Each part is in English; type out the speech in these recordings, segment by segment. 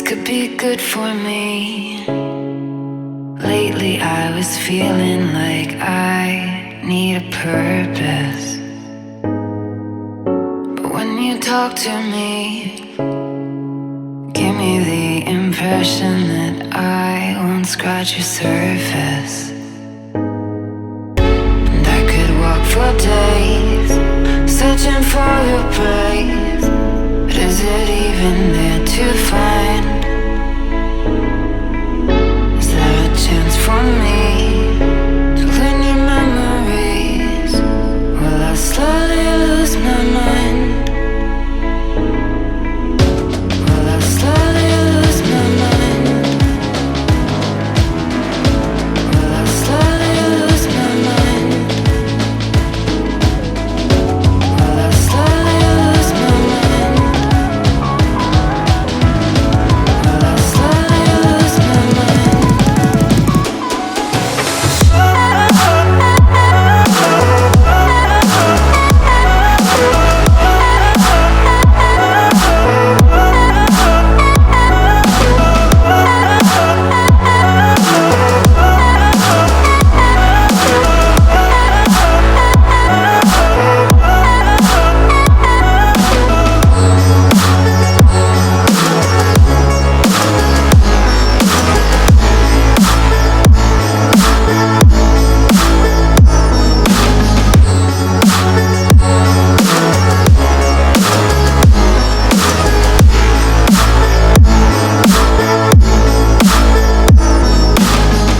could be good for me. Lately I was feeling like I need a purpose. But when you talk to me, give me the impression that I won't scratch your surface. And I could walk for days, searching for your praise. But is it even there to find? Is there a chance for me to learn your memories? Will I slowly lose my mind? Will I slowly lose my mind? Will I slowly lose my mind? Will I slowly lose my mind? Will I slowly lose my mind?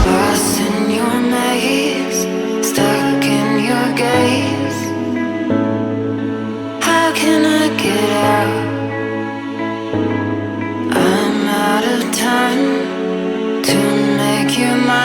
Lost in your maze, stuck in your gaze. How can I get out? I'm out of time to make you mine.